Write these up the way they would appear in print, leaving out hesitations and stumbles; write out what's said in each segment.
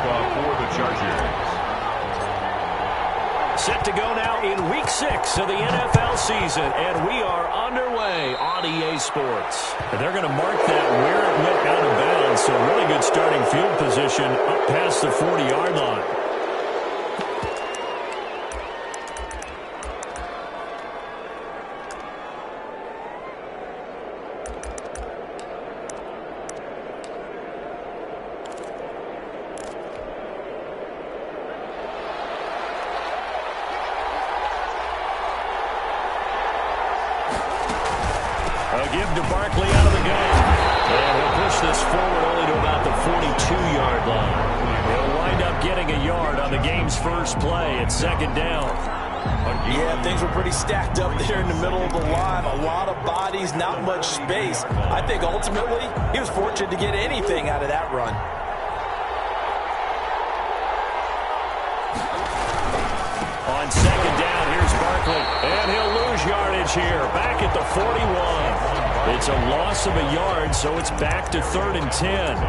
kickoff for the Chargers. Set to go now in Week 6 of the NFL season, and we are underway on EA Sports. And they're going to mark that where it went out of bounds, so really good starting field position up past the 40-yard line. To Barkley out of the gun. And he'll push this forward only to about the 42-yard line. He'll wind up getting a yard on the game's first play. It's second down. Yeah, things were pretty stacked up there in the middle of the line. A lot of bodies, not much space. I think ultimately he was fortunate to get anything out of that run. On second down, here's Barkley. And he'll lose yardage here. Back at the 41. It's a loss of a yard, so it's back to 3rd and 10.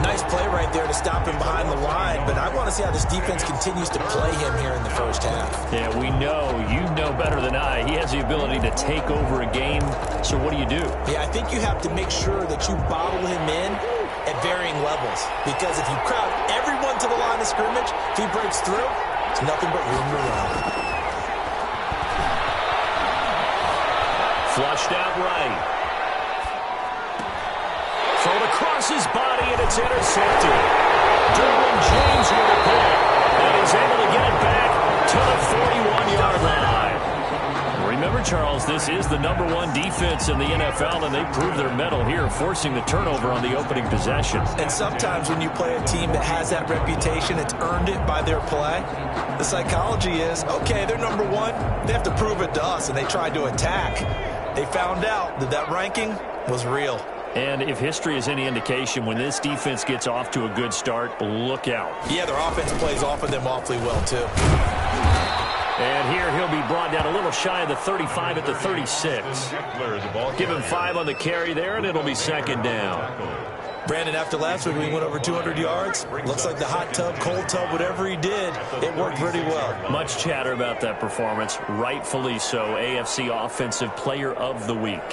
Nice play right there to stop him behind the line, but I want to see how this defense continues to play him here in the first half. Yeah, we know. You know better than I. He has the ability to take over a game, so what do you do? Yeah, I think you have to make sure that you bottle him in at varying levels, because if you crowd everyone to the line of scrimmage, if he breaks through, it's nothing but room to run. Flushed out right. Thrown across his body, and it's intercepted. Derwin James with a pick, and he's able to get it back to the 41-yard line. Remember, Charles, this is the #1 defense in the NFL, and they proved their mettle here, forcing the turnover on the opening possession. And sometimes when you play a team that has that reputation, it's earned it by their play. The psychology is, okay, they're #1. They have to prove it to us, and they tried to attack. They found out that that ranking was real. And if history is any indication, when this defense gets off to a good start, look out. Yeah, their offense plays off of them awfully well, too. And here he'll be brought down a little shy of the 35 at the 36. Give him 5 on the carry there, and it'll be second down. Brandon, after last week, we went over 200 yards. Looks like the hot tub, cold tub, whatever he did, it worked pretty well. Much chatter about that performance. Rightfully so. AFC Offensive Player of the Week.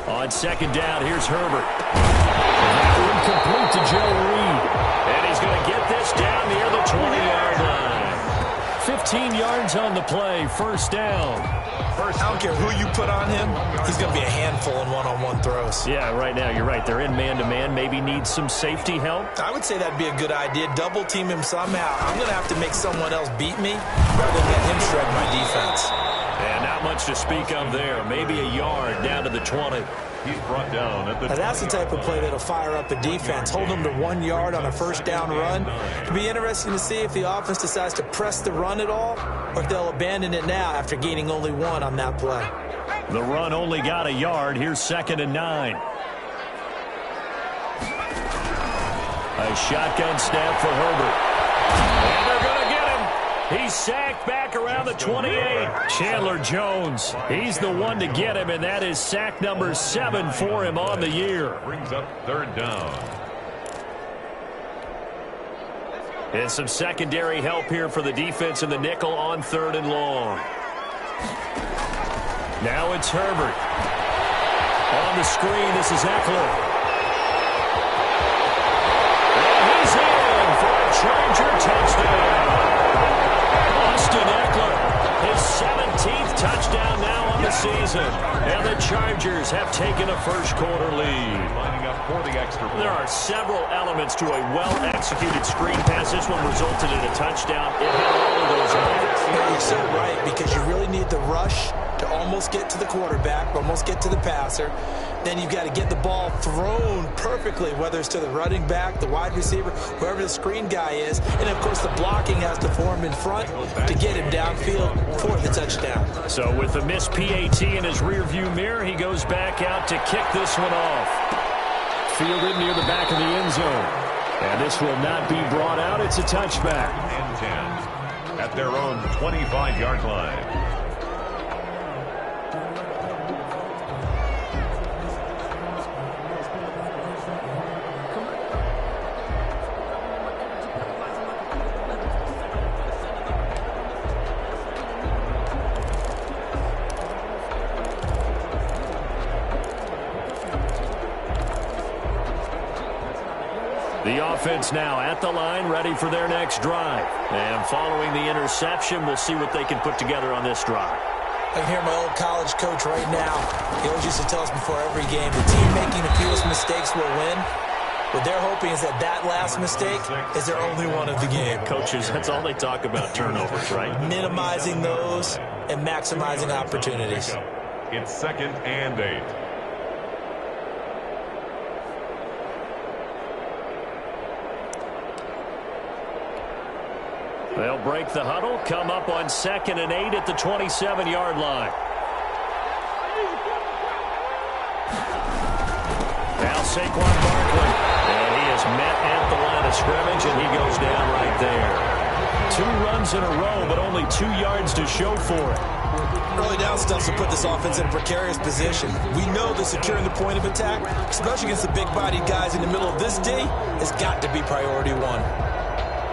On second down, here's Herbert. That one complete to Joe Reed. And he's going to get this down near the 20-yard line. 15 yards on the play, first down. I don't care who you put on him, he's going to be a handful in one-on-one throws. Yeah, right now, you're right. They're in man-to-man. Maybe need some safety help. I would say that'd be a good idea. Double team him somehow. I'm going to have to make someone else beat me rather than let him shred my defense. And not much to speak of there. Maybe a yard down to the 20. He's brought down at the... Now that's the type of play that'll fire up a defense. Hold them to 1 yard on a first down run. It'll be interesting to see if the offense decides to press the run at all, or if they'll abandon it now after gaining only 1 on that play. The run only got a yard. Here's 2nd and 9. A shotgun snap for Herbert. And they're going to get him. He's sacked back around the 28. Chandler Jones, he's the one to get him, and that is sack number 7 for him on the year. Brings up 3rd down. And some secondary help here for the defense in the nickel on 3rd and long. Now it's Herbert. On the screen, this is Eckler. And he's in for a Charger touchdown. Austin Eckler, his 17th touchdown now on the season. And the Chargers have taken a first-quarter lead. Lining up for the extra point. There are several elements to a well-executed screen pass. This one resulted in a touchdown. It had all of those elements. You're so right, because you really need the rush to almost get to the quarterback, almost get to the passer. Then you've got to get the ball thrown perfectly, whether it's to the running back, the wide receiver, whoever the screen guy is. And, of course, the blocking has to form in front to get him downfield for the touchdown. So with the missed PAT in his rearview mirror, he goes back out to kick this one off. Fielded near the back of the end zone. And this will not be brought out. It's a touchback. And 10 at their own 25-yard line. The offense now at the line, ready for their next drive. And following the interception, we'll see what they can put together on this drive. I can hear my old college coach right now. He always used to tell us before every game, the team making the fewest mistakes will win. What they're hoping is that last mistake is their only one of the game. Coaches, that's all they talk about, turnovers, right? Minimizing those and maximizing opportunities. It's 2nd and 8. They'll break the huddle, come up on 2nd and 8 at the 27-yard line. Now Saquon Barkley, and he is met at the line of scrimmage, and he goes down right there. 2 runs in a row, but only 2 yards to show for it. Early down stuff to put this offense in a precarious position. We know that securing the point of attack, especially against the big-bodied guys in the middle of this D, has got to be priority 1.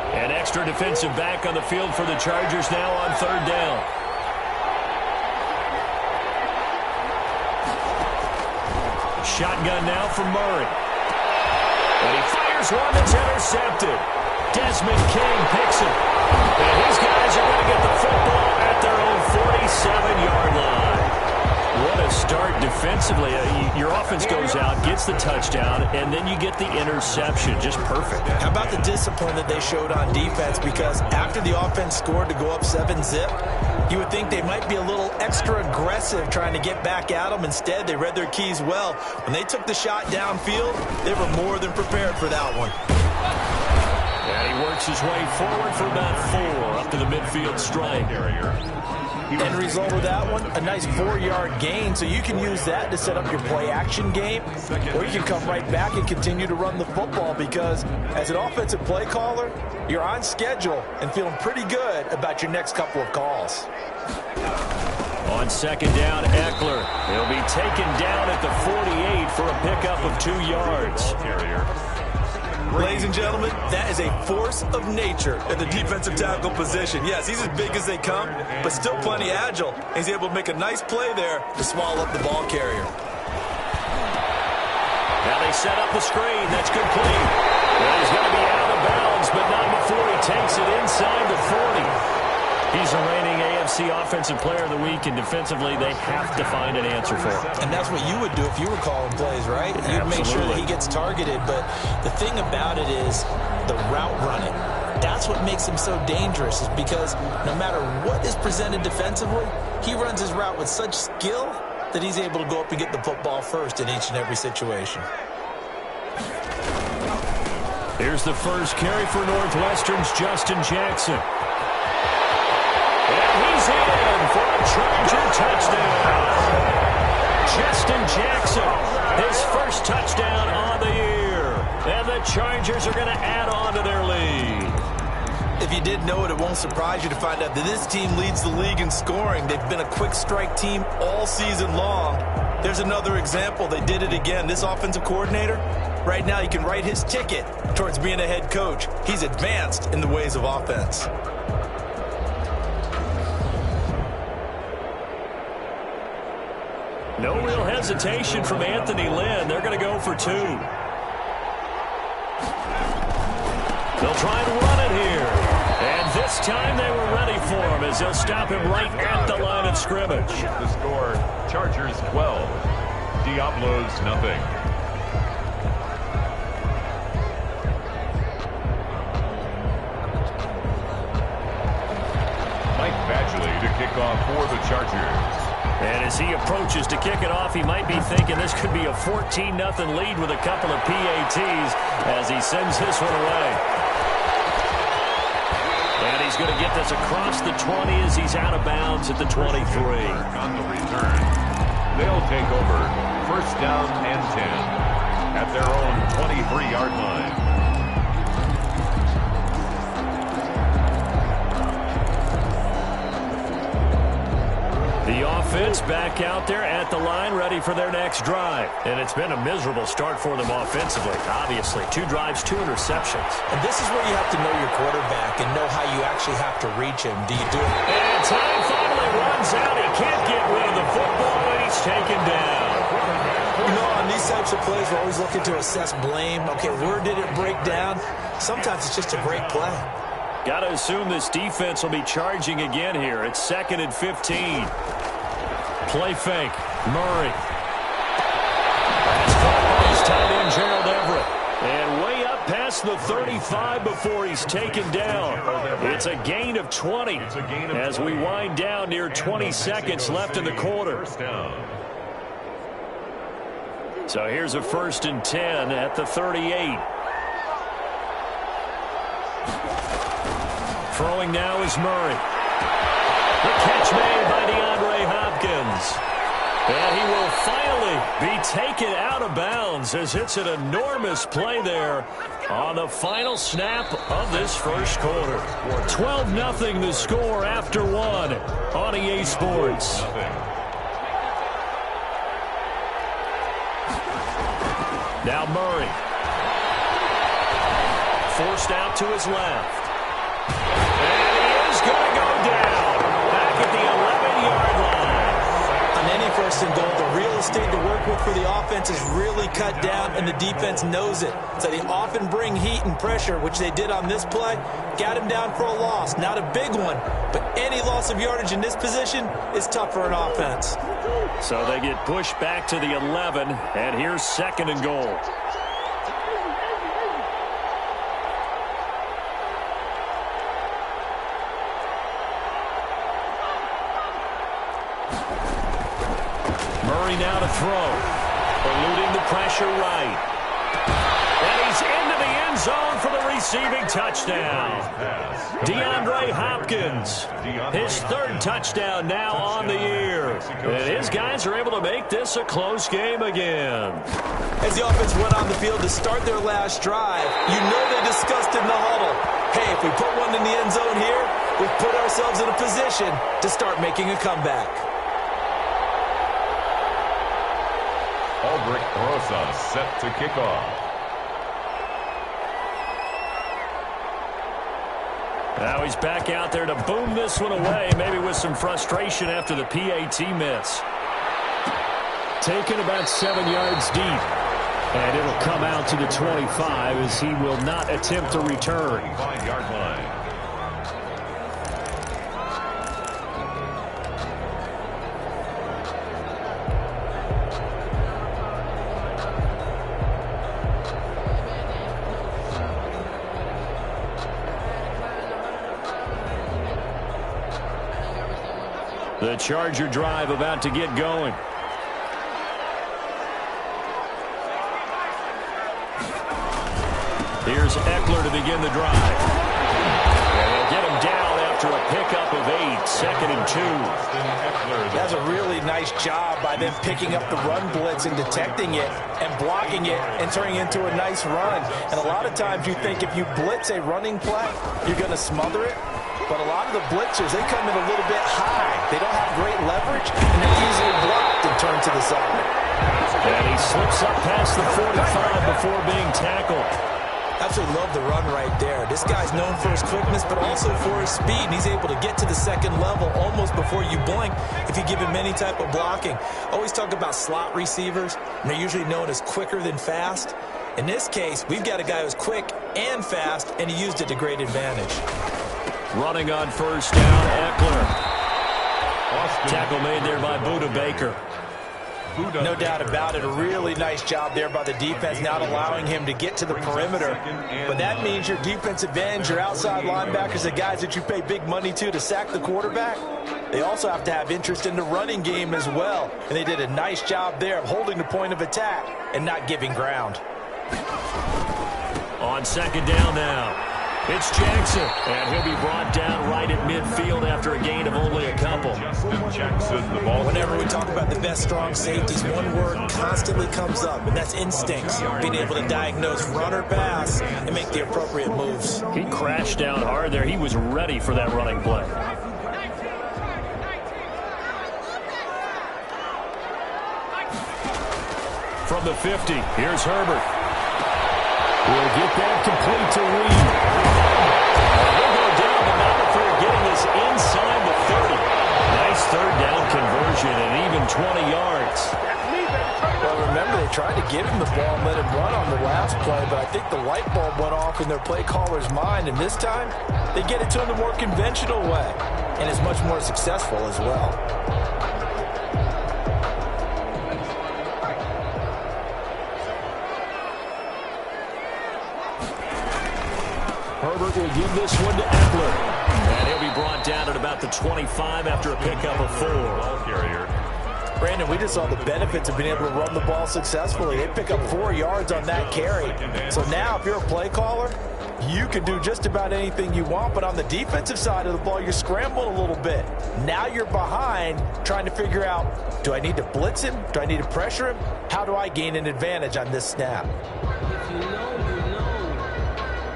An extra defensive back on the field for the Chargers now on 3rd down. Shotgun now from Murray. And he fires one that's intercepted. Desmond King picks it. And these guys are going to get the football at their own 47-yard line. What a start defensively. Your offense goes out, gets the touchdown, and then you get the interception. Just perfect. How about the discipline that they showed on defense? Because after the offense scored to go up 7-zip, you would think they might be a little extra aggressive trying to get back at them. Instead, they read their keys well. When they took the shot downfield, they were more than prepared for that one. And he works his way forward for about 4 up to the midfield stripe. End result of that one, a nice 4-yard gain, so you can use that to set up your play-action game, or you can come right back and continue to run the football because as an offensive play caller, you're on schedule and feeling pretty good about your next couple of calls. On 2nd down, Eckler. He'll be taken down at the 48 for a pickup of 2 yards. Ladies and gentlemen, that is a force of nature at the defensive tackle position. Yes, he's as big as they come, but still plenty agile. He's able to make a nice play there to swallow up the ball carrier. Now they set up the screen. That's complete. Well, he's going to be out of bounds, but not before he takes it inside the 40. He's the reigning AFC Offensive Player of the Week, and defensively, they have to find an answer for him. And that's what you would do if you were calling plays, right? You'd make sure that he gets targeted. But the thing about it is the route running. That's what makes him so dangerous, is because no matter what is presented defensively, he runs his route with such skill that he's able to go up and get the football first in each and every situation. Here's the first carry for Northwestern's Justin Jackson. And he's in for a Charger touchdown. Justin Jackson, his first touchdown on the year. And the Chargers are going to add on to their lead. If you did know it, it won't surprise you to find out that this team leads the league in scoring. They've been a quick strike team all season long. There's another example. They did it again. This offensive coordinator, right now, you can write his ticket towards being a head coach. He's advanced in the ways of offense. No real hesitation from Anthony Lynn. They're going to go for 2. They'll try and run it here. And this time they were ready for him as they'll stop him right at the line of scrimmage. The score, Chargers 12, Diablos nothing. Mike Badgley to kick off for the Chargers. And as he approaches to kick it off, he might be thinking this could be a 14-0 lead with a couple of PATs as he sends this one away. And he's going to get this across the 20 as he's out of bounds at the 23. On the return, they'll take over 1st down and 10 at their own 23-yard line. The offense back out there at the line, ready for their next drive. And it's been a miserable start for them offensively, obviously. 2 drives, 2 interceptions. And this is where you have to know your quarterback and know how you actually have to reach him. Do you do it? And time finally runs out. He can't get rid of the football, and he's taken down. You know, on these these types of plays, we're always looking to assess blame. Okay, where did it break down? Sometimes it's just a great play. Got to assume this defense will be charging again here. It's 2nd and 15. Play fake. Murray. That's caught by his tight end, Gerald Everett. And way up past the 35 before he's taken down. It's a gain of 20 as we wind down near 20 seconds left in the quarter. So here's a 1st and 10 at the 38. Throwing now is Murray. The catch made by DeAndre Hopkins. And he will finally be taken out of bounds as it's an enormous play there on the final snap of this first quarter. 12-0 the score after one on EA Sports. Now Murray. Forced out to his left. And he is going to go down back at the 11-yard line. On any 1st and goal, the real estate to work with for the offense is really cut down, and the defense knows it. So they often bring heat and pressure, which they did on this play. Got him down for a loss. Not a big one, but any loss of yardage in this position is tough for an offense. So they get pushed back to the 11, and here's 2nd and goal. Murray now to throw. Eluding the pressure right. And he's into the end zone for the receiving touchdown. DeAndre Hopkins. His 3rd touchdown now on the year. And his guys are able to make this a close game again. As the offense went on the field to start their last drive, you know they discussed in the huddle, hey, if we put one in the end zone here, we've put ourselves in a position to start making a comeback. Albrecht Rosa set to kick off. Now he's back out there to boom this one away, maybe with some frustration after the PAT miss. Taken about 7 yards deep. And it'll come out to the 25 as he will not attempt to return. 5-yard line. The Charger drive about to get going. Here's Eckler to begin the drive. And they'll get him down after a pickup of 8, 2nd and 2. That's a really nice job by them picking up the run blitz and detecting it and blocking it and turning it into a nice run. And a lot of times you think if you blitz a running play, you're going to smother it. But a lot of the blitzers, they come in a little bit high. They don't have great leverage, and they're easily blocked and turned to the side. And he slips up past the 45 before being tackled. Absolutely love the run right there. This guy's known for his quickness, but also for his speed. And he's able to get to the 2nd level almost before you blink if you give him any type of blocking. Always talk about slot receivers, and they're usually known as quicker than fast. In this case, we've got a guy who's quick and fast, and he used it to great advantage. Running on 1st down, Eckler. Tackle made there by Budda Baker. No doubt about it. A really nice job there by the defense, not allowing him to get to the perimeter. But that means your defensive ends, your outside linebackers, the guys that you pay big money to sack the quarterback, they also have to have interest in the running game as well. And they did a nice job there of holding the point of attack and not giving ground. On 2nd down now. It's Jackson, and he'll be brought down right at midfield after a gain of only a couple. Jackson, the ball. Whenever we talk about the best strong safeties, one word constantly comes up, and that's instincts. Being able to diagnose run or pass and make the appropriate moves. He crashed down hard there. He was ready for that running play. From the 50, here's Herbert. We'll get that complete to Reed. He'll go down, but not before getting this inside the 30. Nice 3rd down conversion and even 20 yards. Well, remember, they tried to give him the ball and let him run on the last play, but I think the light bulb went off in their play caller's mind, and this time they get it to him the more conventional way, and it's much more successful as well. Herbert will give this one to Eckler. And he'll be brought down at about the 25 after a pickup of 4. Ball carrier. Brandon, we just saw the benefits of being able to run the ball successfully. They pick up 4 yards on that carry. So now if you're a play caller, you can do just about anything you want, but on the defensive side of the ball, you're scrambling a little bit. Now you're behind trying to figure out, do I need to blitz him? Do I need to pressure him? How do I gain an advantage on this snap? If you know, you know.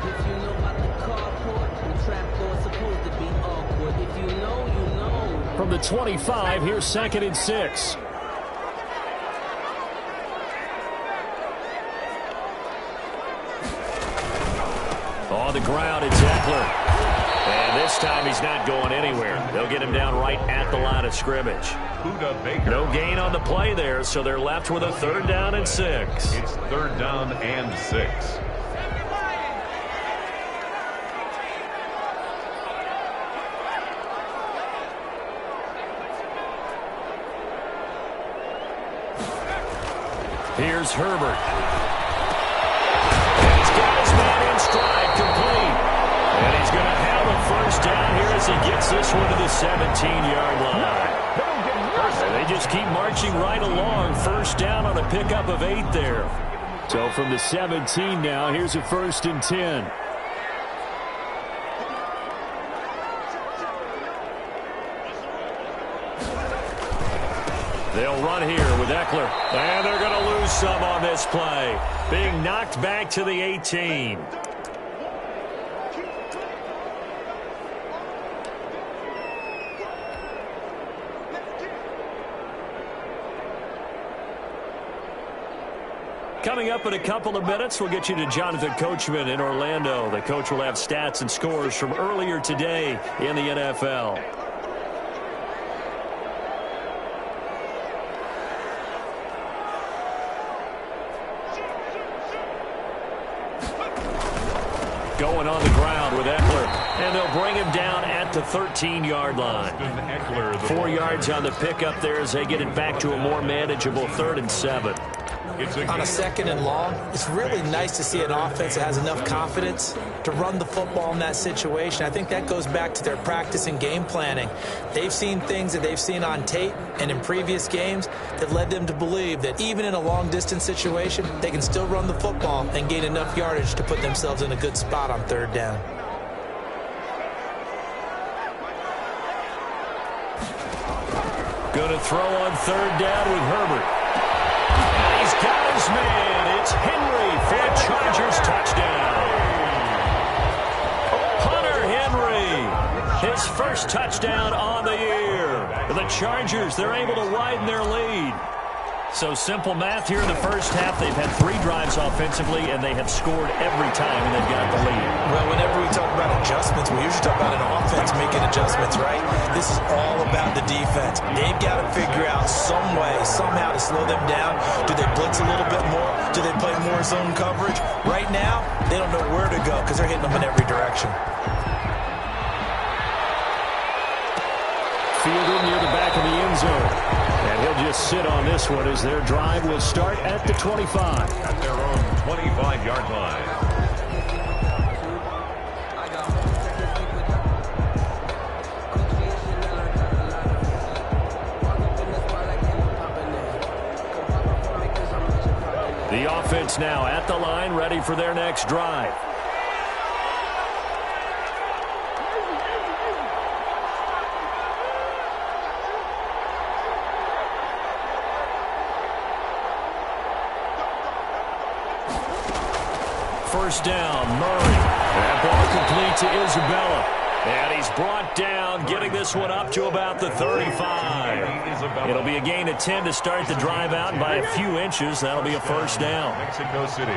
If you know about the carport, the trap door's supposed to be awkward. If you know, you know. From the 25, here's 2nd and 6. On the ground, it's Eckler. And this time he's not going anywhere. They'll get him down right at the line of scrimmage. Buda Baker. No gain on the play there, so they're left with a 3rd down and 6. It's 3rd down and 6. Here's Herbert. And he's got his man in stride, complete. And he's going to have a 1st down here as he gets this one to the 17-yard line. And they just keep marching right along. 1st down on a pickup of 8 there. So from the 17 now, here's a 1st and 10. They'll run here with Eckler. And they're going to lose some on this play. Being knocked back to the 18. Coming up in a couple of minutes, we'll get you to Jonathan Coachman in Orlando. The coach will have stats and scores from earlier today in the NFL. Going on the ground with Eckler, and they'll bring him down at the 13-yard line. 4 yards on the pickup there as they get it back to a more manageable 3rd and 7. On a 2nd and long, it's really nice to see an offense that has enough confidence to run the football in that situation. I think that goes back to their practice and game planning. They've seen things that they've seen on tape and in previous games that led them to believe that even in a long-distance situation, they can still run the football and gain enough yardage to put themselves in a good spot on 3rd down. Going to throw on 3rd down with Herbert. And he's got his man. It's Henry for a Chargers touchdown. Hunter Henry, his 1st touchdown on the year. The Chargers, they're able to widen their lead. So simple math here in the 1st half. They've had 3 drives offensively, and they have scored every time, and they've got the lead. Well, whenever we talk about adjustments, we usually talk about an offense making adjustments, right? This is all about the defense. They've got to figure out some way, somehow to slow them down. Do they blitz a little bit more? Do they play more zone coverage? Right now, they don't know where to go because they're hitting them in every direction. Fielded near the back of the end zone. And he'll just sit on this one as their drive will start at the 25. At their own 25-yard line. The offense now at the line, ready for their next drive. First down, Murray. That ball complete to Isabella. And he's brought down, getting this one up to about the 35. It'll be a gain of 10 to start the drive out by a few inches. That'll be a 1st down. Mexico City.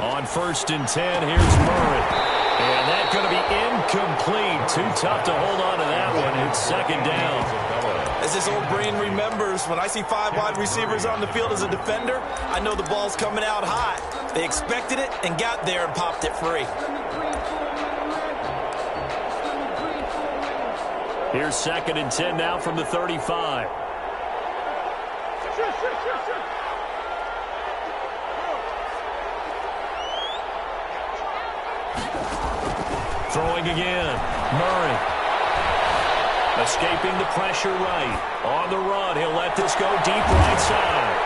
On 1st and 10, here's Murray. And that's going to be incomplete. Too tough to hold on to that one. It's 2nd down. As this old brain remembers, when I see 5 wide receivers on the field as a defender, I know the ball's coming out high. They expected it and got there and popped it free. Here's 2nd and 10 now from the 35. Throwing again. Murray. Escaping the pressure right. On the run, he'll let this go deep right side.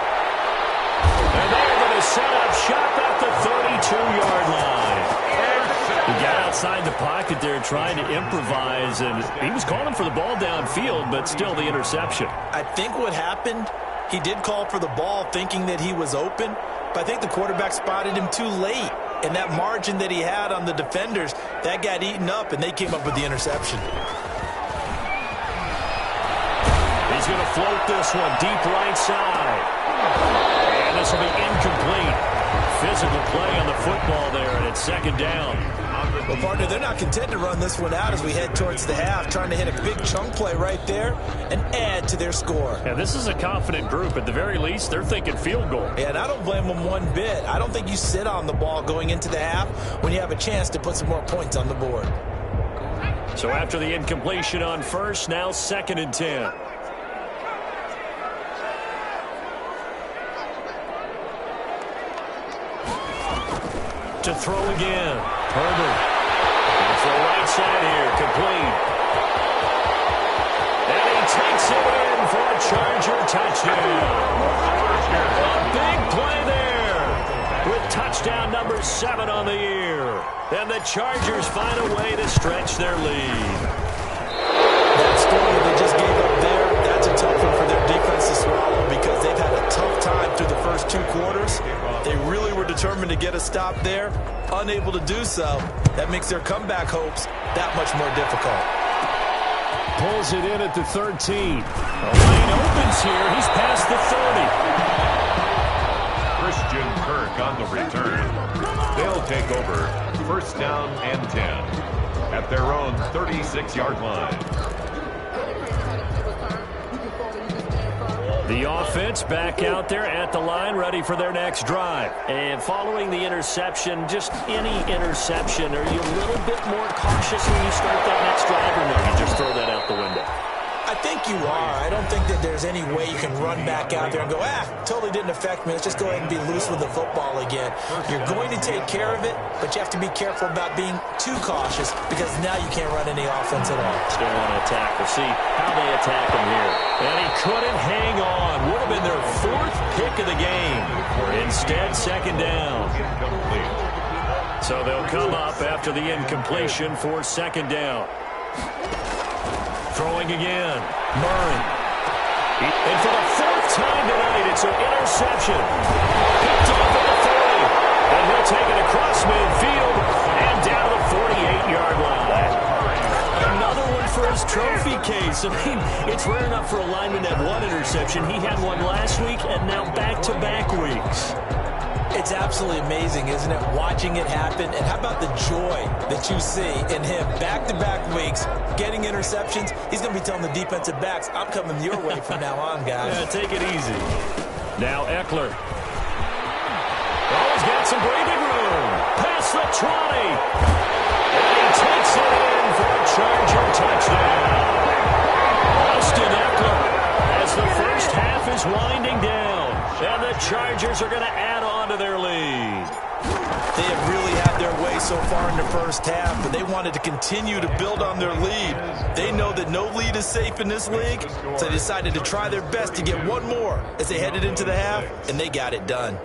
And they're going to set up shop at the 32-yard line. He got outside the pocket there trying to improvise, and he was calling for the ball downfield, but still the interception. I think what happened, he did call for the ball thinking that he was open, but I think the quarterback spotted him too late. And that margin that he had on the defenders, that got eaten up, and they came up with the interception. He's going to float this one deep right side. And this will be incomplete. Physical play on the football there, and it's 2nd down. Well, partner, they're not content to run this one out as we head towards the half, trying to hit a big chunk play right there and add to their score. Yeah, this is a confident group. At the very least, they're thinking field goal. Yeah, and I don't blame them one bit. I don't think you sit on the ball going into the half when you have a chance to put some more points on the board. So after the incompletion on first, now 2nd and 10. To throw again. Herbert. It's the right side here. Complete. And he takes it in for a Charger touchdown. A big play there with touchdown number 7 on the year. And the Chargers find a way to stretch their lead. That story they just gave up there, that's a tough one for their defense to swallow because they've had a tough time through the first 2 quarters. They really were determined to get a stop there, unable to do so. That makes their comeback hopes that much more difficult. Pulls it in at the 13. The lane opens here. He's past the 30. Christian Kirk on the return. They'll take over 1st down and 10 at their own 36-yard line. The offense back out there at the line, ready for their next drive. And following the interception, just any interception, are you a little bit more cautious when you start that next drive, or no, you just throw that out the window? I think you are. I don't think that there's any way you can run back out there and go, totally didn't affect me. Let's just go ahead and be loose with the football again. You're going to take care of it, but you have to be careful about being too cautious because now you can't run any offense at all. Still want to attack. We'll see how they attack him here. And he couldn't hang on. Would have been their 4th pick of the game. Instead, 2nd down. So they'll come up after the incompletion for 2nd down. Throwing again. Murray. And for the 4th time tonight, it's an interception. Picked off at the 30. And he'll take it across midfield and down to the 48-yard line. Another one for his trophy case. I mean, it's rare enough for a lineman to have 1 interception. He had 1 last week and now back-to-back weeks. It's absolutely amazing, isn't it, watching it happen? And how about the joy that you see in him back-to-back weeks, getting interceptions? He's going to be telling the defensive backs, I'm coming your way from now on, guys. Yeah, take it easy. Now Eckler. Oh, he's got some breathing room. Past the 20. And he takes it in for a Charger touchdown. Austin Eckler as the first half is winding down. And the Chargers are going to add on to their lead. They have really had their way so far in the first half, but they wanted to continue to build on their lead. They know that no lead is safe in this league, so they decided to try their best to get 1 more as they headed into the half, and they got it done.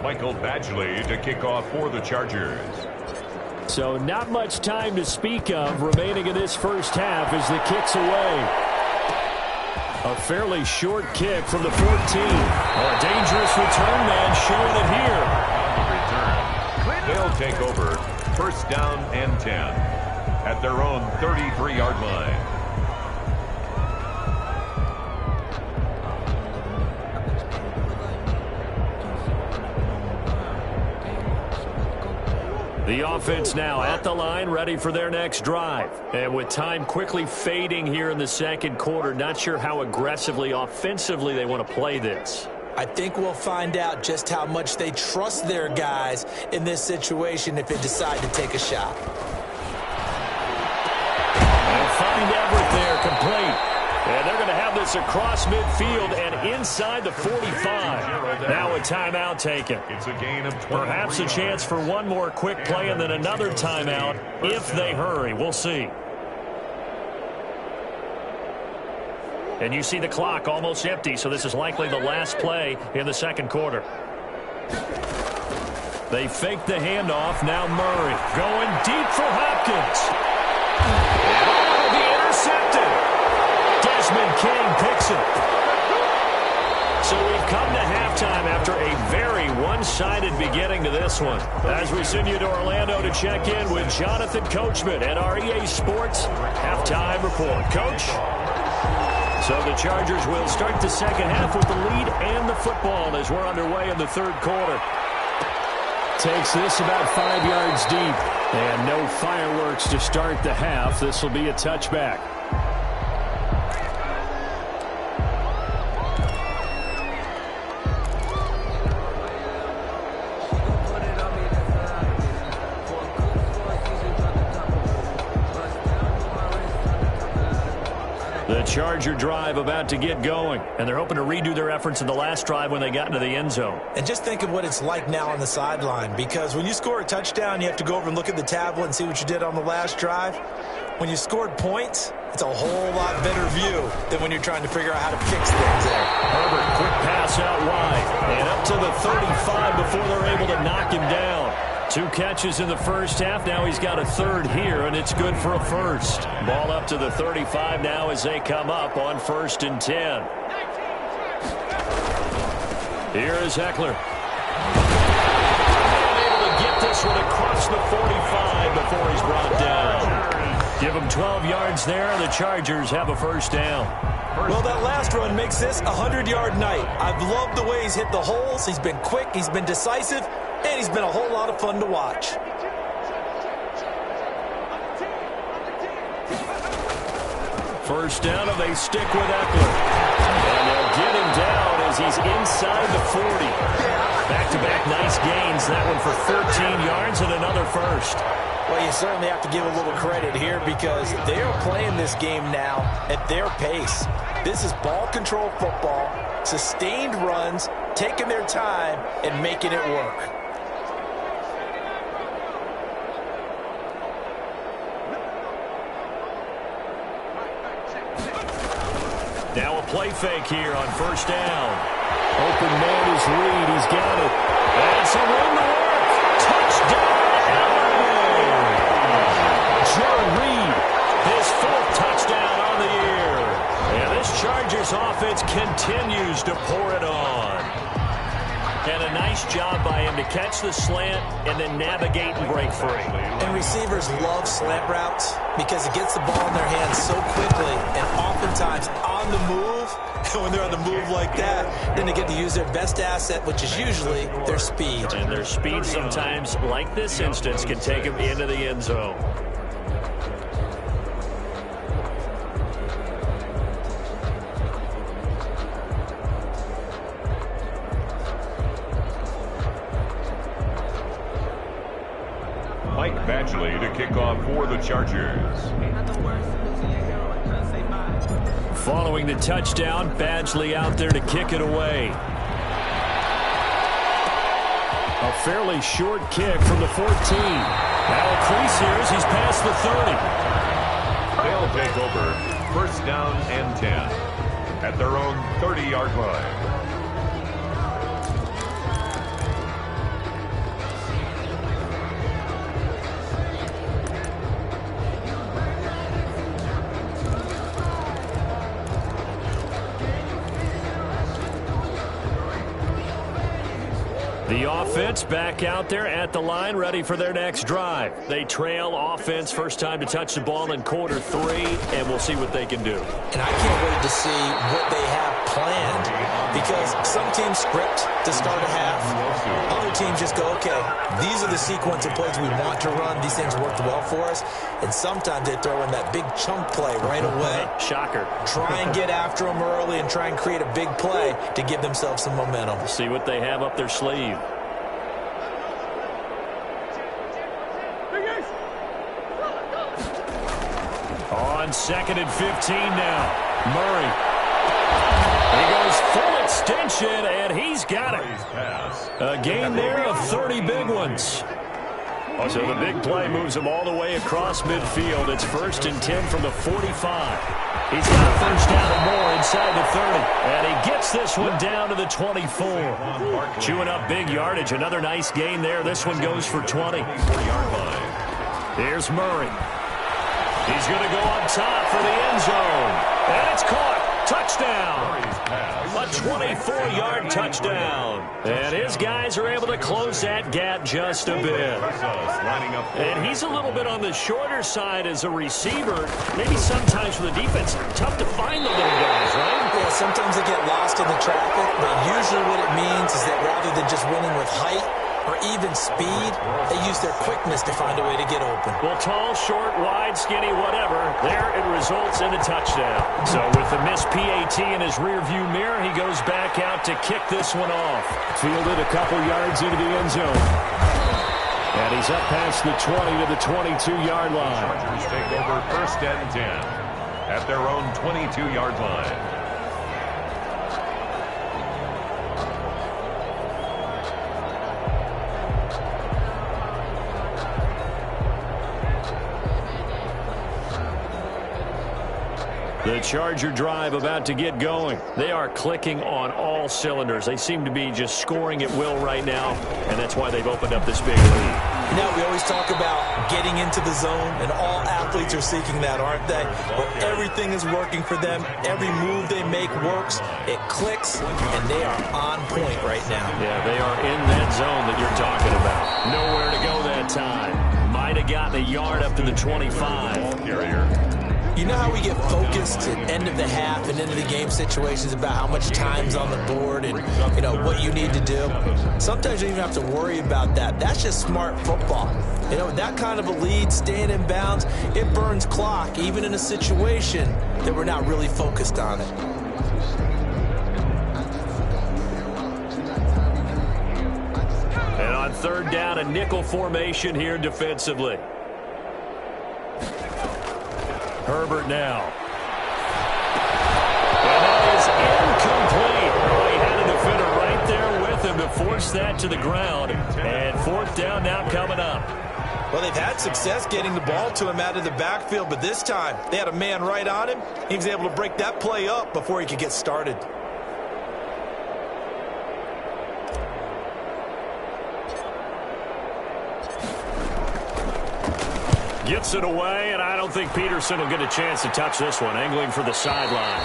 Michael Badgley to kick off for the Chargers. So not much time to speak of remaining in this first half as the kick's away. A fairly short kick from the 14. A dangerous return man showing it here. They'll take over 1st down and 10 at their own 33-yard line. The offense now at the line, ready for their next drive. And with time quickly fading here in the second quarter, not sure how aggressively, offensively they want to play this. I think we'll find out just how much they trust their guys in this situation if they decide to take a shot. They'll find Everett there, complete. And they're going to have this across midfield and inside the 45. Now a timeout taken. It's a gain of 20. Perhaps a chance for one more quick play and then another timeout if they hurry. We'll see. And you see the clock almost empty, so this is likely the last play in the second quarter. They fake the handoff. Now Murray going deep for Hopkins. And it'll be intercepted. Desmond King picks it. So we've come to halftime after a very one-sided beginning to this one. As we send you to Orlando to check in with Jonathan Coachman at our EA Sports Halftime Report. Coach? So the Chargers will start the second half with the lead and the football as we're underway in the third quarter. Takes this about 5 yards deep. And no fireworks to start the half. This will be a touchback. The Charger drive about to get going, and they're hoping to redo their efforts in the last drive when they got into the end zone. And just think of what it's like now on the sideline, because when you score a touchdown, you have to go over and look at the tablet and see what you did on the last drive. When you scored points, it's a whole lot better view than when you're trying to figure out how to fix things there. Herbert, quick pass out wide, and up to the 35 before they're able to knock him down. 2 catches in the first half. Now he's got a third here, and it's good for a first. Ball up to the 35 now as they come up on 1st and 10. Here is Eckler. And able to get this one across the 45 before he's brought down. Give him 12 yards there, and the Chargers have a first down. Well, that last run makes this a 100-yard night. I've loved the way he's hit the holes. He's been quick. He's been decisive. And he's been a whole lot of fun to watch. First down, and they stick with Eckler. And they'll get him down as he's inside the 40. Back-to-back nice gains. That one for 13 yards and another first. Well, you certainly have to give a little credit here because they're playing this game now at their pace. This is ball control football, sustained runs, taking their time, and making it work. Now a play fake here on first down. Open man is Reed. He's got it. And some room to work. Touchdown, Alabama. Joe Reed, his 4th touchdown on the year. And this Chargers offense continues to pour it on. And a nice job by him to catch the slant and then navigate and break free. And receivers love slant routes because it gets the ball in their hands so quickly and oftentimes on the move. And when they're on the move like that, then they get to use their best asset, which is usually their speed. And their speed sometimes, like this instance, can take them into the end zone. Mike Badgley to kick off for the Chargers. Following the touchdown, Badgley out there to kick it away. A fairly short kick from the 14. Now a crease here as he's past the 30. They'll take over 1st down and 10 at their own 30-yard line. The offense back out there at the line, ready for their next drive. They trail offense, first time to touch the ball in quarter 3, and we'll see what they can do. And I can't wait to see what they have planned Because some teams script to start a half. Other teams just go, okay, these are the sequence of plays we want to run. These things worked well for us. And sometimes they throw in that big chunk play right away. Shocker. Try and get after them early and try and create a big play to give themselves some momentum. See what they have up their sleeve. On 2nd and 15 now. Murray. He goes full extension, and he's got it. A gain there of 30 big ones. So the big play moves him all the way across midfield. It's 1st and 10 from the 45. He's got a first down and more inside the 30. And he gets this one down to the 24. Chewing up big yardage. Another nice gain there. This one goes for 20. Here's Murray. He's going to go up top for the end zone. And it's caught. Touchdown. A 24-yard touchdown. And his guys are able to close that gap just a bit. And he's a little bit on the shorter side as a receiver. Maybe sometimes for the defense, tough to find the little guys, right? Yeah, sometimes they get lost in the traffic, but usually what it means is that rather than just winning with height or even speed, they use their quickness to find a way to get open. Well, tall, short, wide, skinny, whatever, there it results in a touchdown. So with the missed PAT in his rearview mirror, he goes back out to kick this one off. Fielded a couple yards into the end zone. And he's up past the 20 to the 22-yard line. Chargers take over 1st and 10 at their own 22-yard line. The Charger drive about to get going. They are clicking on all cylinders. They seem to be just scoring at will right now, and that's why they've opened up this big lead. You know, we always talk about getting into the zone, and all athletes are seeking that, aren't they? Where everything is working for them. Every move they make works. It clicks, and they are on point right now. Yeah, they are in that zone that you're talking about. Nowhere to go that time. Might have gotten a yard up to the 25. Carrier. You know how we get focused at end of the half and into the game situations about how much time's on the board and, you know, what you need to do? Sometimes you don't even have to worry about that. That's just smart football. You know, that kind of a lead, staying in bounds, it burns clock, even in a situation that we're not really focused on it. And on 3rd down, a nickel formation here defensively. Herbert now. And that is incomplete. Oh, he had a defender right there with him to force that to the ground. And 4th down now coming up. Well, they've had success getting the ball to him out of the backfield, but this time they had a man right on him. He was able to break that play up before he could get started. Gets it away, and I don't think Peterson will get a chance to touch this one. Angling for the sideline.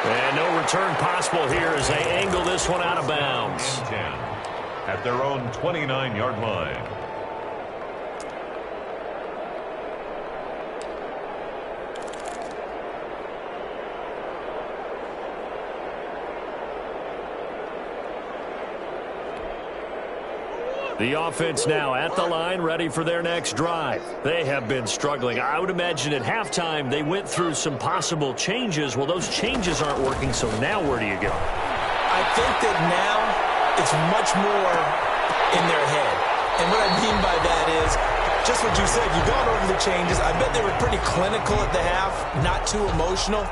And no return possible here as they angle this one out of bounds. 10 at their own 29-yard line. The offense now at the line, ready for their next drive. They have been struggling. I would imagine at halftime they went through some possible changes. Well, those changes aren't working, so now where do you go? I think that now it's much more in their head. And what I mean by that is, just what you said, you've gone over the changes. I bet they were pretty clinical at the half, not too emotional.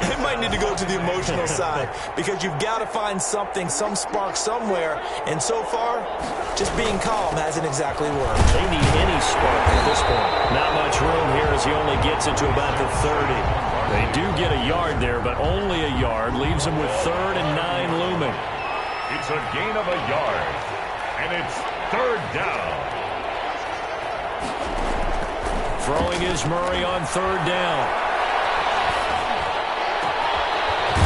They might need to go to the emotional side because you've got to find something, some spark somewhere. And so far, just being calm hasn't exactly worked. They need any spark at this point. Not much room here as he only gets it to about the 30. They do get a yard there, but only a yard. Leaves them with 3rd and 9 looming. It's a gain of a yard, and it's 3rd down. Throwing is Murray on 3rd down.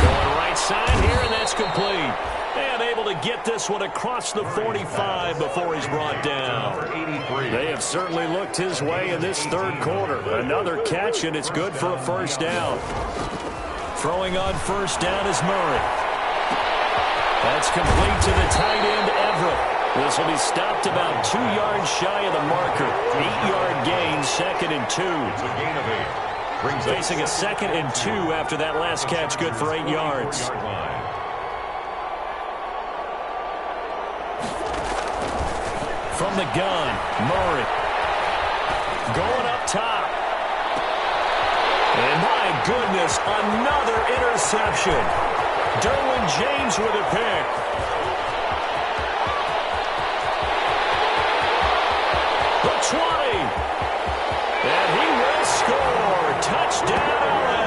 Going right side here, and that's complete. And able to get this one across the 45 before he's brought down. They have certainly looked his way in this 3rd quarter. Another catch, and it's good for a 1st down. Throwing on 1st down is Murray. That's complete to the tight end, Everett. This will be stopped about 2 yards shy of the marker. 8-yard gain, 2nd and 2. It's a gain of 8. Facing a 2nd and 2 after that last catch, good for 8 yards. From the gun, Murray. Going up top. And my goodness, another interception. Derwin James with a pick. The 20. And he will score. Touchdown, LA.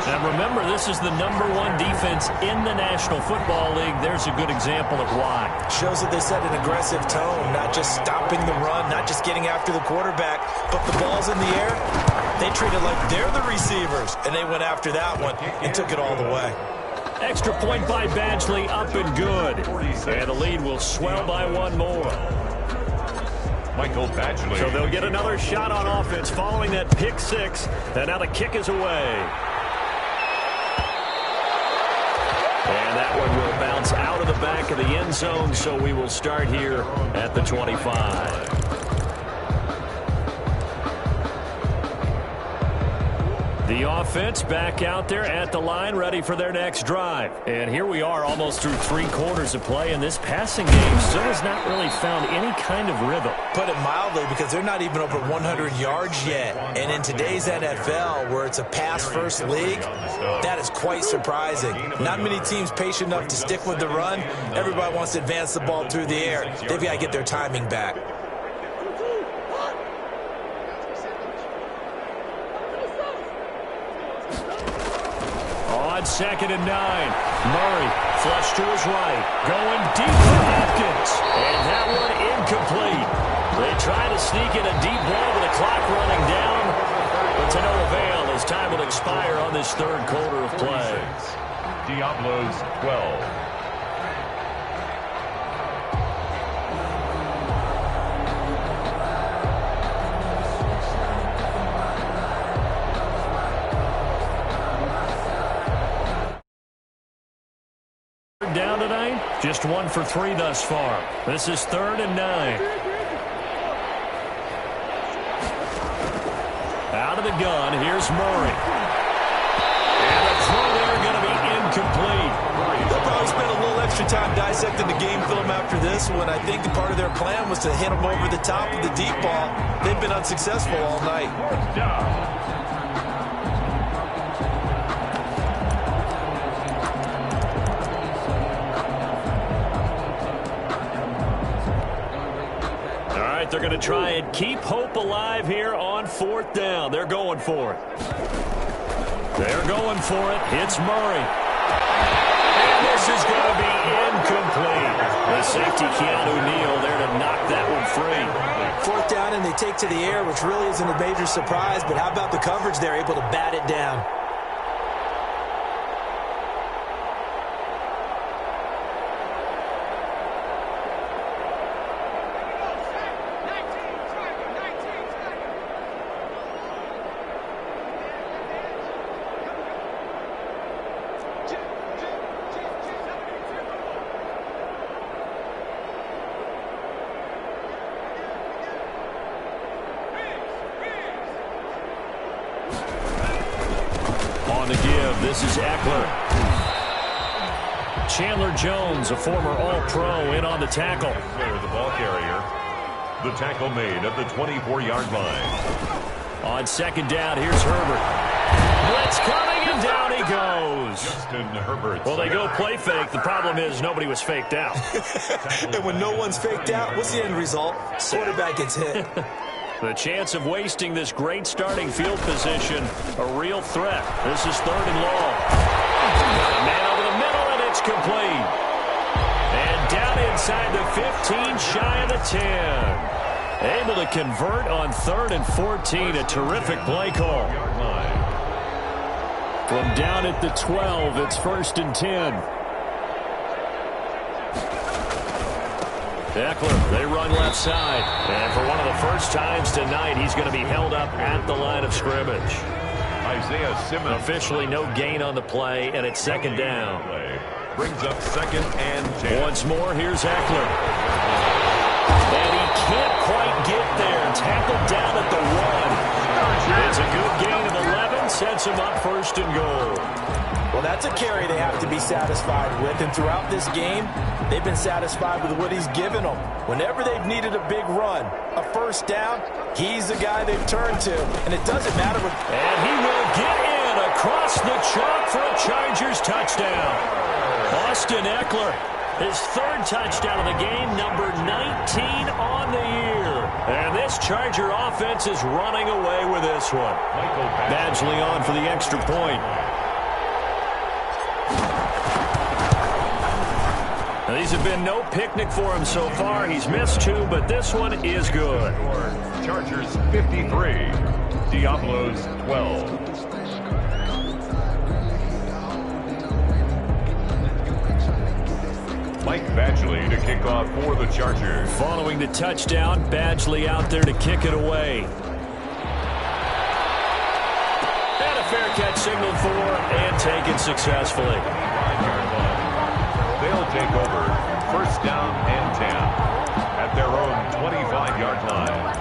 Now remember, this is the #1 defense in the National Football League. There's a good example of why. Shows that they set an aggressive tone, not just stopping the run, not just getting after the quarterback, but the ball's in the air. They treat it like they're the receivers, and they went after that one and took it all the way. Extra point by Badgley, up and good. And the lead will swell by 1 more. Michael Badgley. So they'll get another shot on offense following that pick 6. And now the kick is away. And that one will bounce out of the back of the end zone, so we will start here at the 25. The offense back out there at the line, ready for their next drive. And here we are almost through 3 quarters of play, and this passing game still has not really found any kind of rhythm. Put it mildly, because they're not even over 100 yards yet. And in today's NFL, where it's a pass-first league, that is quite surprising. Not many teams patient enough to stick with the run. Everybody wants to advance the ball through the air. They've got to get their timing back. On 2nd and 9, Murray flush to his right, going deep for Hopkins, and that one incomplete. They try to sneak in a deep ball with the clock running down, but to no avail as time will expire on this 3rd quarter of play. Diablos 12. Down tonight, just 1 for 3 thus far. This is 3rd and 9. Out of the gun, here's Murray. And the throw there going to be incomplete. They'll probably spend a little extra time dissecting the game film after this one. I think part of their plan was to hit them over the top of the deep ball. They've been unsuccessful all night. They're going to try and keep hope alive here on 4th down. They're going for it. They're going for it. It's Murray. And this is going to be incomplete. The safety, Keanu Neal, there to knock that one free. 4th down, and they take to the air, which really isn't a major surprise, but how about the coverage? They're able to bat it down. On the give, this is Eckler. Chandler Jones, a former All-Pro, in on the tackle. The ball carrier. The tackle made at the 24-yard line. On 2nd down, here's Herbert. Blitz coming, and down he goes. Justin Herbert. Well, they go play fake. The problem is nobody was faked out. And when no one's faked out, what's the end result? Quarterback gets hit. The chance of wasting this great starting field position, a real threat. This is 3rd and long. Got a man over the middle, and it's complete. And down inside the 15, shy of the 10. Able to convert on 3rd and 14, a terrific play call. From down at the 12, it's 1st and 10. Eckler, they run left side. And for one of the first times tonight, he's going to be held up at the line of scrimmage. Isaiah Simmons. Officially no gain on the play, and it's second down. Brings up 2nd and 10. Once more, here's Eckler. And he can't quite get there. Tackled down at the 1. It's a good gain of 11. Sets him up 1st and goal. Well, that's a carry they have to be satisfied with. And throughout this game, they've been satisfied with what he's given them. Whenever they've needed a big run, a 1st down, he's the guy they've turned to. And it doesn't matter what... And he will get in across the chalk for a Chargers touchdown. Austin Eckler, his 3rd touchdown of the game, number 19 on the year. And this Charger offense is running away with this one. Badgley on for the extra point. Now, these have been no picnic for him so far. He's missed 2, but this one is good. Chargers 53, Diablos 12. Mike Badgley to kick off for the Chargers. Following the touchdown, Badgley out there to kick it away. And a fair catch signaled for and taken successfully. They'll take over 1st down and 10 at their own 25-yard line.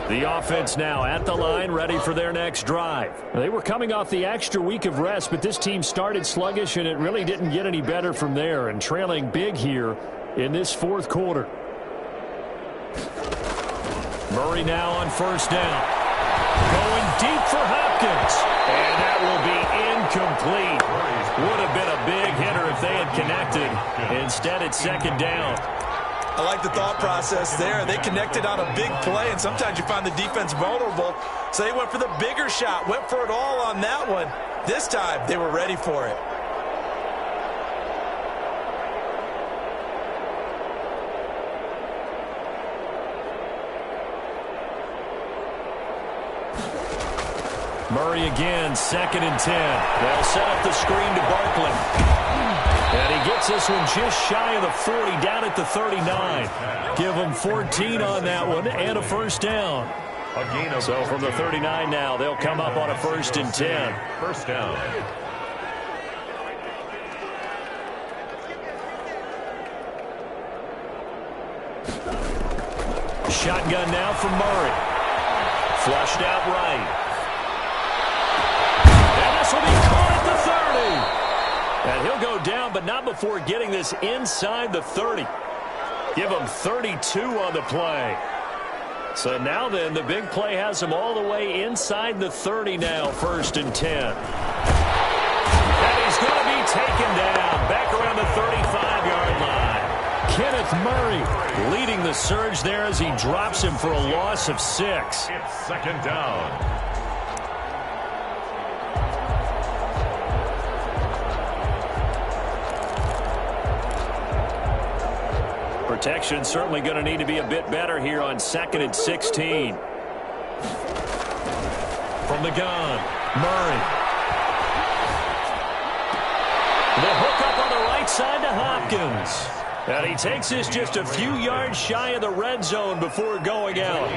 The offense now at the line, ready for their next drive. They were coming off the extra week of rest, but this team started sluggish, and it really didn't get any better from there, and trailing big here in this 4th quarter. Murray now on 1st down. Going deep for Hopkins, and that will be incomplete. Would have been a big hitter if they had connected. Instead, it's 2nd down. I like the thought process there. They connected on a big play, and sometimes you find the defense vulnerable. So they went for the bigger shot, went for it all on that one. This time, they were ready for it. Murray again, 2nd and 10. They'll set up the screen to Barkley. And he gets this one just shy of the 40, down at the 39. Give him 14 on that one and a 1st down. So from the 39 now, they'll come up on a 1st and 10. 1st down. Shotgun now from Murray. Flushed out right. And this will be caught at the 30. And he'll go down, but not before getting this inside the 30. Give him 32 on the play. So now then, the big play has him all the way inside the 30 now, 1st and 10. And he's going to be taken down, back around the 35-yard line. Kenneth Murray leading the surge there as he drops him for a loss of 6. It's 2nd down. Protection certainly going to need to be a bit better here on 2nd and 16. From the gun, Murray. The hook up on the right side to Hopkins. And he takes this just a few yards shy of the red zone before going out.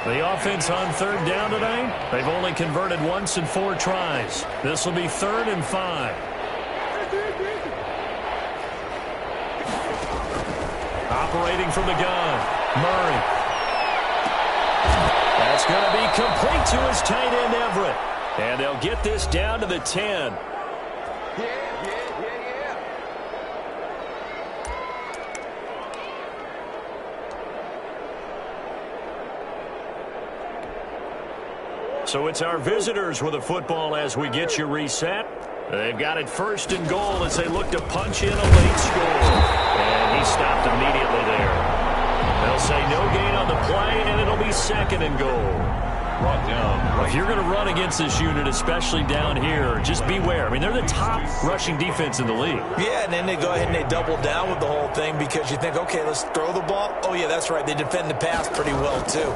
The offense on 3rd down today, they've only converted once in 4 tries. This will be 3rd and 5. Operating from the gun, Murray. That's going to be complete to his tight end, Everett. And they'll get this down to the 10. So it's our visitors with a football as we get you reset. They've got it 1st and goal as they look to punch in a late score. And he stopped immediately there. They'll say no gain on the play, and it'll be 2nd and goal. Brought down. If you're going to run against this unit, especially down here, just beware. I mean, they're the top rushing defense in the league. Yeah, and then they go ahead and they double down with the whole thing because you think, okay, let's throw the ball. Oh, yeah, that's right. They defend the pass pretty well, too.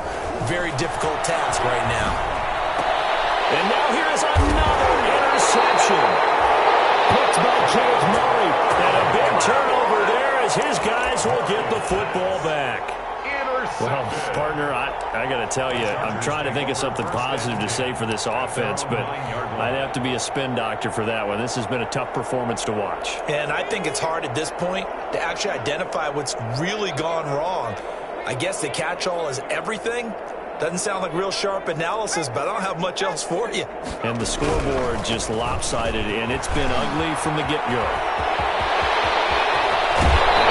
Very difficult task right now. And now here is another interception. Picked by Kenneth Murray. And a big turnover there as his guys will get the football back. Well, partner, I got to tell you, I'm trying to think of something positive to say for this offense, but I'd have to be a spin doctor for that one. This has been a tough performance to watch. And I think it's hard at this point to actually identify what's really gone wrong. I guess the catch-all is everything. Doesn't sound like real sharp analysis, but I don't have much else for you. And the scoreboard just lopsided, and it's been ugly from the get-go.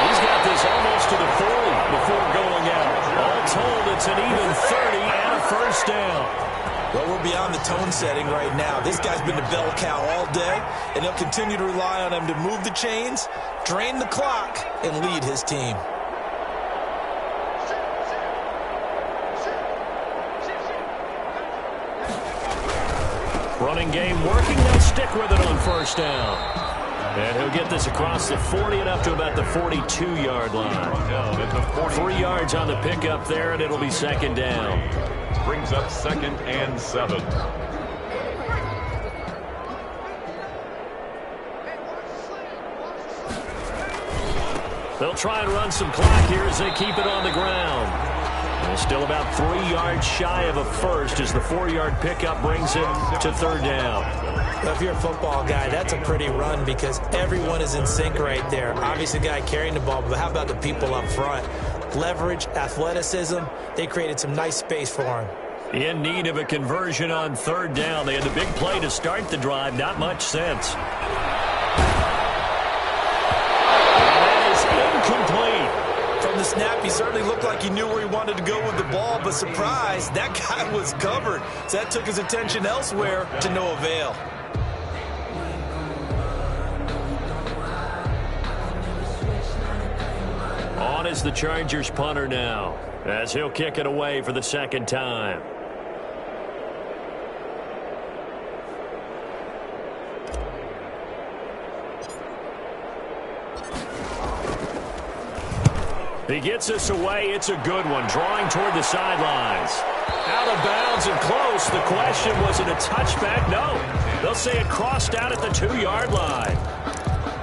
He's got this almost to the 40 before going out. All told, it's an even 30 and a first down. Well, we're beyond the tone setting right now. This guy's been the bell cow all day, and they'll continue to rely on him to move the chains, drain the clock, and lead his team. Running game working. They'll stick with it on first down. And he'll get this across the 40 and up to about the 42-yard line. 3 yards on the pickup there, and it'll be second down. Brings up 2nd and 7. They'll try and run some clock here as they keep it on the ground. They're still about 3 yards shy of a first as the 4-yard pickup brings it to third down. Well, if you're a football guy, that's a pretty run because everyone is in sync right there. Obviously, the guy carrying the ball, but how about the people up front? Leverage, athleticism, they created some nice space for him. In need of a conversion on third down. They had the big play to start the drive. Not much sense. And that is incomplete. From the snap, he certainly looked like he knew where he wanted to go with the ball, but surprise, that guy was covered. So that took his attention elsewhere to no avail. On is the Chargers punter now, as he'll kick it away for the second time. He gets us away. It's a good one. Drawing toward the sidelines. Out of bounds and close. The question, was it a touchback? No. They'll say it crossed out at the 2-yard line.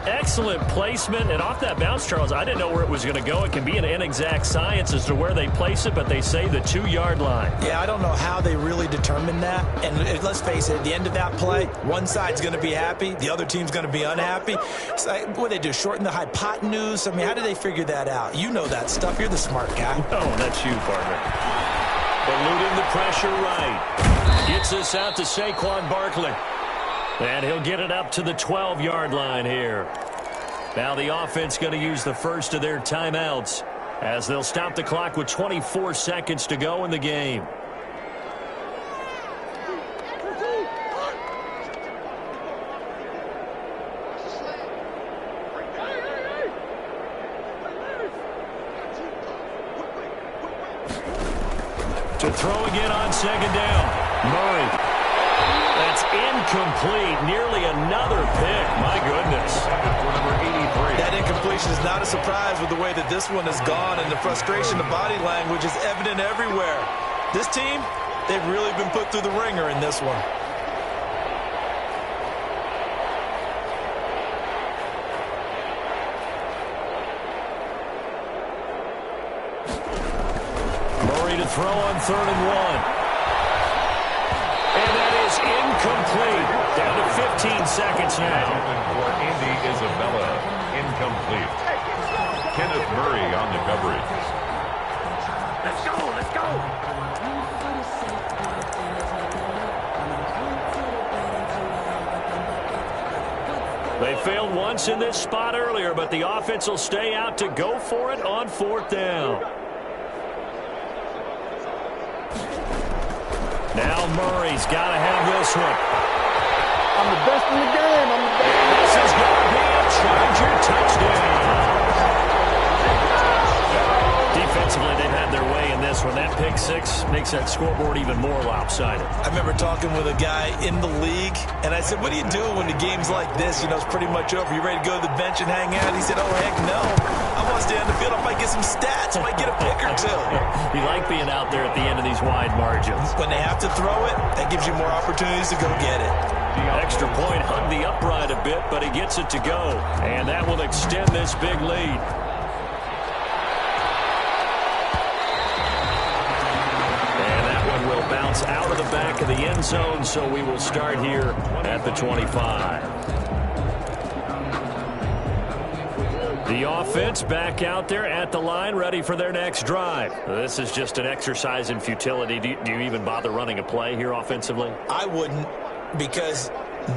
Excellent placement. And off that bounce, Charles, I didn't know where it was going to go. It can be an inexact science as to where they place it, but they say the 2-yard line. Yeah, I don't know how they really determined that. And let's face it, at the end of that play, one side's going to be happy, the other team's going to be unhappy. It's like, what do they do, shorten the hypotenuse? I mean, how did they figure that out? You know that stuff. You're the smart guy. No, that's you, partner. Eluding the pressure right. Gets us out to Saquon Barkley. And he'll get it up to the 12-yard line here. Now the offense going to use the first of their timeouts as they'll stop the clock with 24 seconds to go in the game. To throw again on second down. Murray. That's incomplete. Nearly another pick. My goodness. For number 83. That incompletion is not a surprise with the way that this one has gone, and the frustration, the body language is evident everywhere. This team, they've really been put through the ringer in this one. Murray to throw on 3rd and 1. And that is incomplete. Down to 15 seconds now. For Andy Isabella, incomplete. Kenneth Murray on the coverage. Let's go, let's go. They failed once in this spot earlier, but the offense will stay out to go for it on 4th down. Now Murray's got to have this one. I'm the best in the game. I'm the best. This is going to be a Charger touchdown. Defensively, they've had their way in this one. That pick six makes that scoreboard even more lopsided. I remember talking with a guy in the league, and I said, what do you do when the game's like this? You know, it's pretty much over. You ready to go to the bench and hang out? He said, oh, heck no. I want to stay on the field. I might get some stats. I might get a pick or two. You like being out there at the end of these wide margins. When they have to throw it, that gives you more opportunities to go get it. Extra point hugged the upright a bit, but he gets it to go. And that will extend this big lead. bounce out of the back of the end zone, so we will start here at the 25. The offense back out there at the line, ready for their next drive. This is just an exercise in futility. Do you even bother running a play here offensively? I wouldn't, because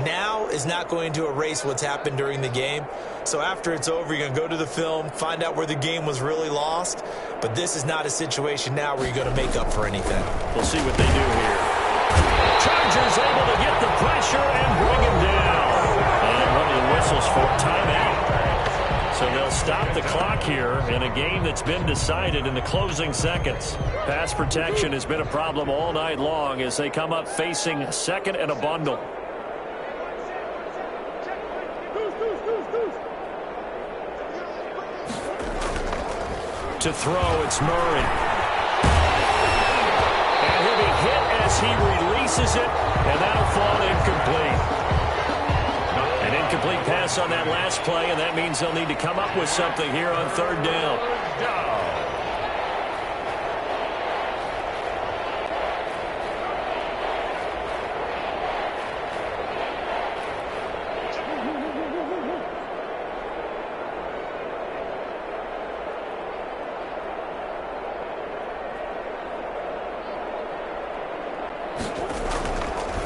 now is not going to erase what's happened during the game. So after it's over, you're going to go to the film, find out where the game was really lost. But this is not a situation now where you're going to make up for anything. We'll see what they do here. Chargers able to get the pressure and bring him down. And one of the whistles for timeout. So they'll stop the clock here in a game that's been decided in the closing seconds. Pass protection has been a problem all night long as they come up facing second and a bundle. To throw, it's Murray. And he'll be hit as he releases it, and that'll fall incomplete. An incomplete pass on that last play, and that means they'll need to come up with something here on third down.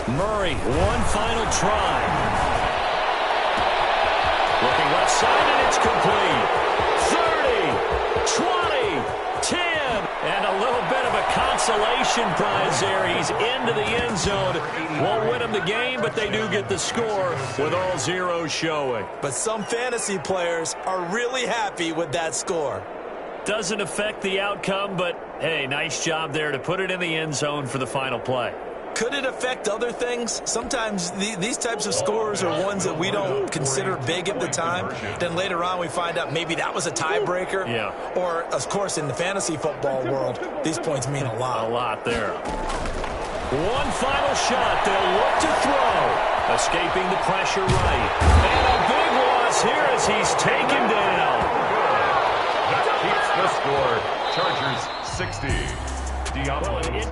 Murray, one final try. Looking left side, and it's complete. 30, 20, 10, and a little bit of a consolation prize there. He's into the end zone. Won't win them the game, but they do get the score with all zeros showing. But some fantasy players are really happy with that score. Doesn't affect the outcome, but, hey, nice job there to put it in the end zone for the final play. Could it affect other things? Sometimes these types of scores are ones that we don't consider big at the time. Then later on we find out maybe that was a tiebreaker. Yeah. Or, of course, in the fantasy football world, these points mean a lot. A lot there. One final shot. They'll look to throw. Escaping the pressure right. And a big loss here as he's taken down. That keeps the score. Chargers 60. Diablo.